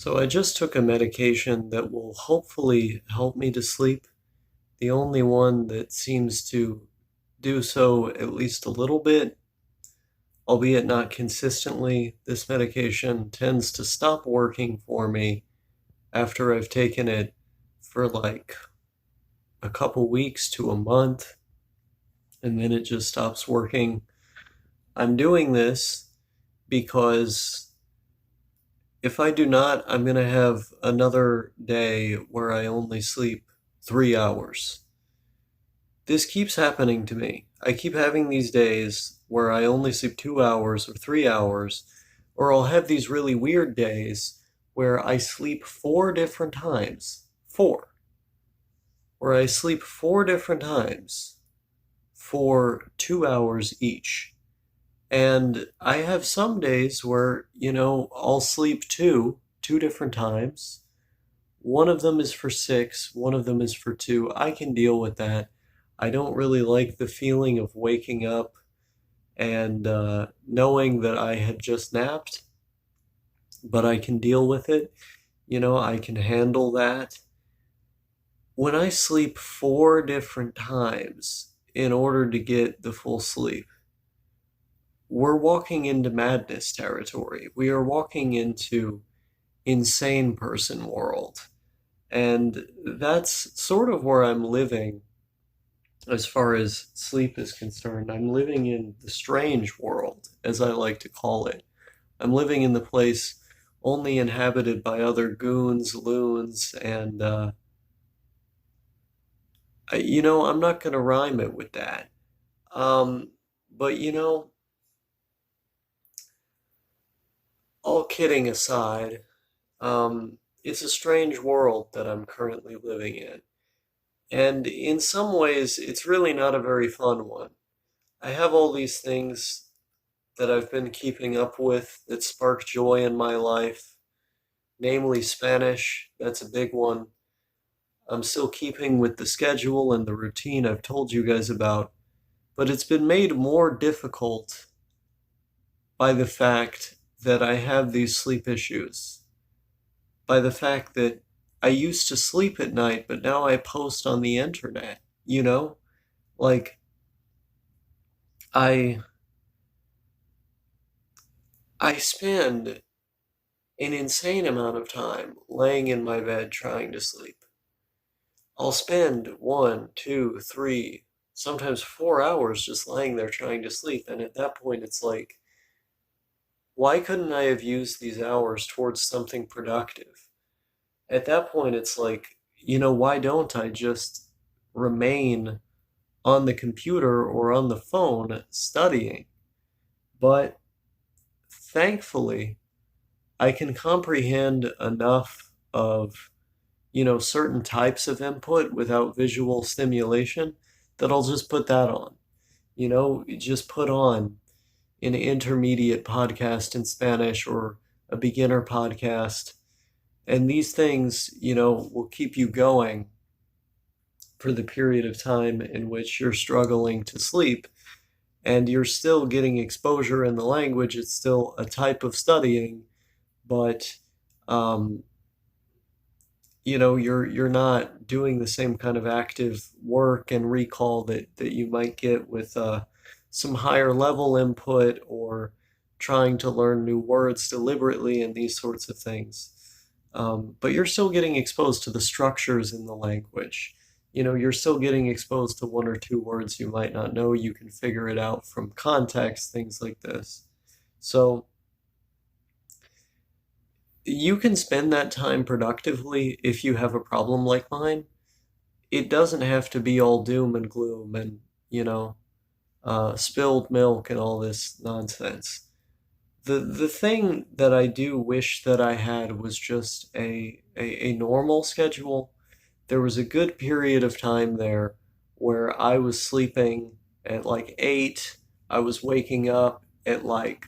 So I just took a medication that will hopefully help me to sleep. The only one that seems to do so at least a little bit, albeit not consistently. This medication tends to stop working for me after I've taken it for like a couple weeks to a month, and then it just stops working. I'm doing this because if I do not, I'm going to have another day where I only sleep 3 hours. This keeps happening to me. I keep having these days where I only sleep 2 hours or 3 hours, or I'll have these really weird days where I sleep four different times. Four. Where I sleep four different times for 2 hours each. And I have some days where, I'll sleep two different times. One of them is for 6, one of them is for 2. I can deal with that. I don't really like the feeling of waking up and knowing that I had just napped, but I can deal with it. I can handle that. When I sleep four different times in order to get the full sleep, we're walking into madness territory. We are walking into insane person world. And that's sort of where I'm living as far as sleep is concerned. I'm living in the strange world, as I like to call it. I'm living in the place only inhabited by other goons, loons, and, I'm not going to rhyme it with that. But, all kidding aside, it's a strange world that I'm currently living in. And in some ways, it's really not a very fun one. I have all these things that I've been keeping up with that spark joy in my life, namely Spanish. That's a big one. I'm still keeping with the schedule and the routine I've told you guys about, but it's been made more difficult by the fact that I have these sleep issues, by the fact that I used to sleep at night, but now I post on the internet, you know? Like, I I spend an insane amount of time laying in my bed trying to sleep. I'll spend 1, 2, 3, sometimes 4 hours just laying there trying to sleep. And at that point, it's like, why couldn't I have used these hours towards something productive? At that point, it's like, why don't I just remain on the computer or on the phone studying? But thankfully, I can comprehend enough of certain types of input without visual stimulation that I'll just put that on. Just put on an intermediate podcast in Spanish or a beginner podcast. And these things, will keep you going for the period of time in which you're struggling to sleep. And you're still getting exposure in the language. It's still a type of studying, but um, you're not doing the same kind of active work and recall that you might get with some higher level input or trying to learn new words deliberately and these sorts of things. But you're still getting exposed to the structures in the language. You're still getting exposed to one or two words you might not know. You can figure it out from context, things like this. So you can spend that time productively if you have a problem like mine. It doesn't have to be all doom and gloom and, spilled milk and all this nonsense. The thing that I do wish that I had was just a normal schedule. There was a good period of time there where I was sleeping at like 8, I was waking up at like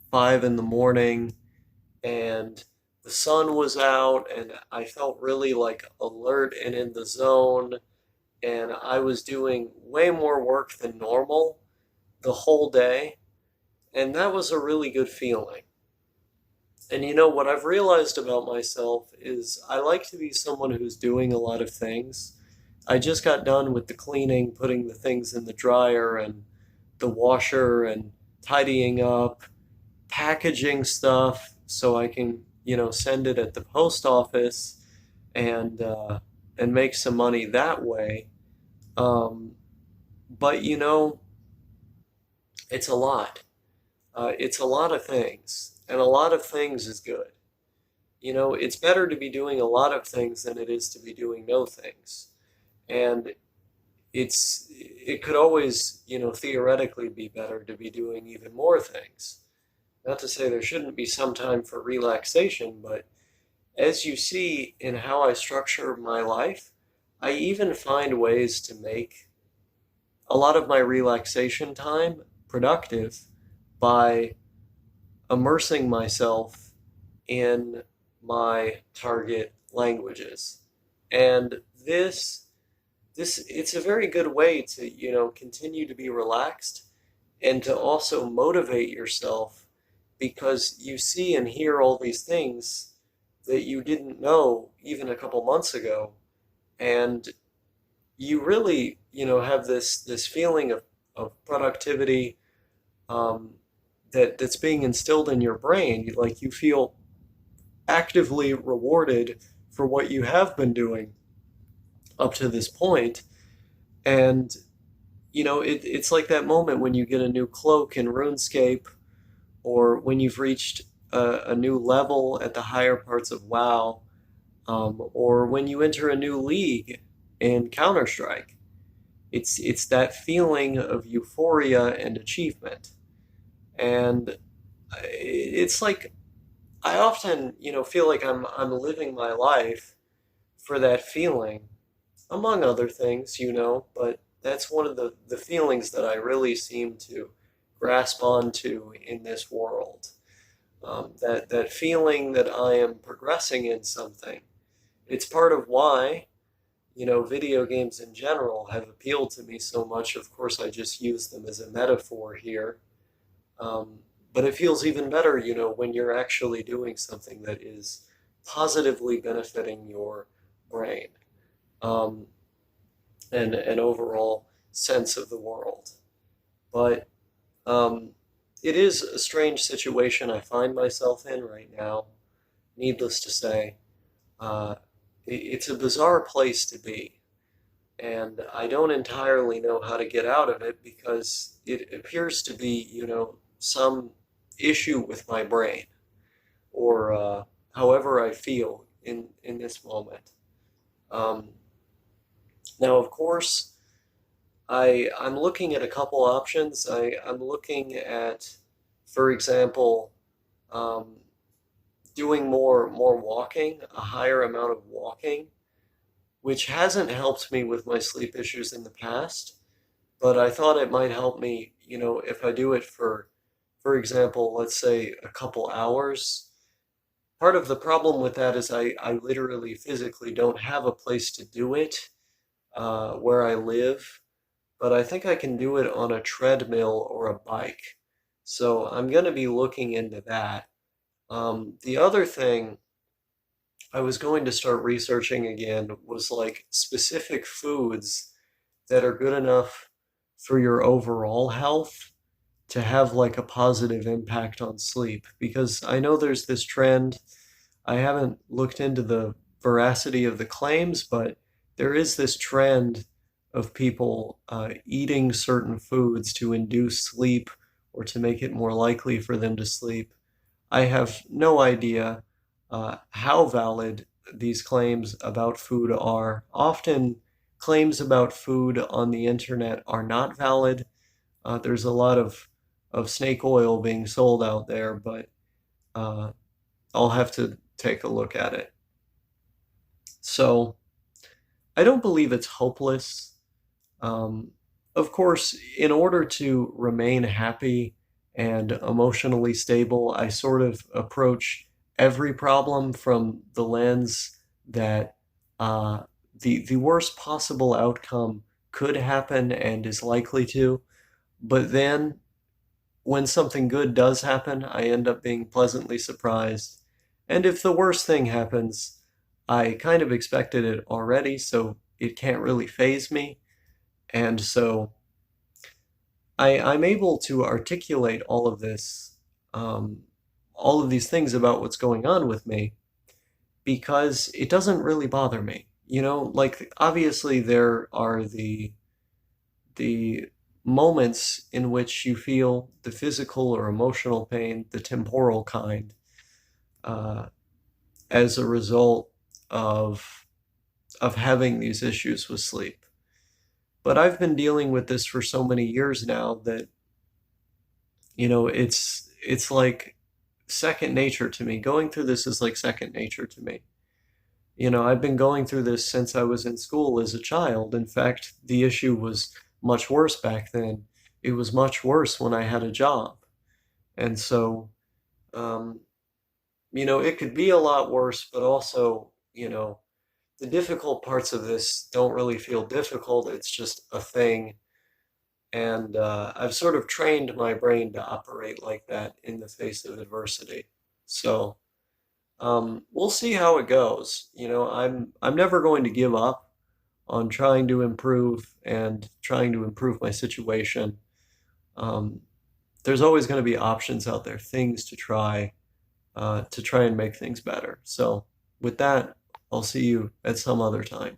5 in the morning, and the sun was out, and I felt really like alert and in the zone, and I was doing way more work than normal the whole day, and that was a really good feeling. And you know, what I've realized about myself is I like to be someone who's doing a lot of things. I just got done with the cleaning, putting the things in the dryer and the washer and tidying up, packaging stuff so I can, send it at the post office and make some money that way. Um, but it's a lot. It's a lot of things, and a lot of things is good. It's better to be doing a lot of things than it is to be doing no things. And it could always, theoretically be better to be doing even more things. Not to say there shouldn't be some time for relaxation, but as you see in how I structure my life, I even find ways to make a lot of my relaxation time productive by immersing myself in my target languages. And this it's a very good way to, continue to be relaxed and to also motivate yourself because you see and hear all these things that you didn't know even a couple months ago, and you really, have this feeling of productivity, um, that's being instilled in your brain. Like you feel actively rewarded for what you have been doing up to this point. And it's like that moment when you get a new cloak in RuneScape, or when you've reached a new level at the higher parts of WoW, or when you enter a new league in Counter Strike. It's that feeling of euphoria and achievement, and it's like I often, feel like I'm living my life for that feeling, among other things, but that's one of the feelings that I really seem to grasp onto in this world. That feeling that I am progressing in something. It's part of why, video games in general have appealed to me so much. Of course, I just use them as a metaphor here. Um, but it feels even better, when you're actually doing something that is positively benefiting your brain, um, and an overall sense of the world. But um, it is a strange situation I find myself in right now, needless to say. Uh, it's a bizarre place to be, and I don't entirely know how to get out of it because it appears to be, some issue with my brain, or however I feel in this moment. Um, Now, of course, I'm looking at a couple options. I'm looking at, for example, um, doing more walking, a higher amount of walking, which hasn't helped me with my sleep issues in the past, but I thought it might help me, if I do it for example, let's say a couple hours. Part of the problem with that is I literally physically don't have a place to do it, where I live, but I think I can do it on a treadmill or a bike. So I'm going to be looking into that. The other thing I was going to start researching again was like specific foods that are good enough for your overall health to have like a positive impact on sleep. Because I know there's this trend. I haven't looked into the veracity of the claims, but there is this trend of people eating certain foods to induce sleep or to make it more likely for them to sleep. I have no idea how valid these claims about food are. Often, claims about food on the internet are not valid. There's a lot of snake oil being sold out there, but uh, I'll have to take a look at it. So I don't believe it's hopeless. Um, of course, in order to remain happy and emotionally stable, I sort of approach every problem from the lens that uh, the worst possible outcome could happen and is likely to. But then when something good does happen, I end up being pleasantly surprised. And if the worst thing happens, I kind of expected it already, so it can't really faze me. And so I'm able to articulate um, all of these things about what's going on with me because it doesn't really bother me. You know, like obviously there are the moments in which you feel the physical or emotional pain, the temporal kind, uh, as a result of having these issues with sleep. But I've been dealing with this for so many years now that it's like second nature to me. Going through this is like second nature to me. I've been going through this since I was in school as a child. In fact, the issue was much worse back then. It was much worse when I had a job. And so, um, it could be a lot worse, but also, the difficult parts of this don't really feel difficult. It's just a thing. And I've sort of trained my brain to operate like that in the face of adversity. So, we'll see how it goes. I'm never going to give up on trying to improve and trying to improve my situation. Um, there's always going to be options out there, things to try and make things better. So with that, I'll see you at some other time.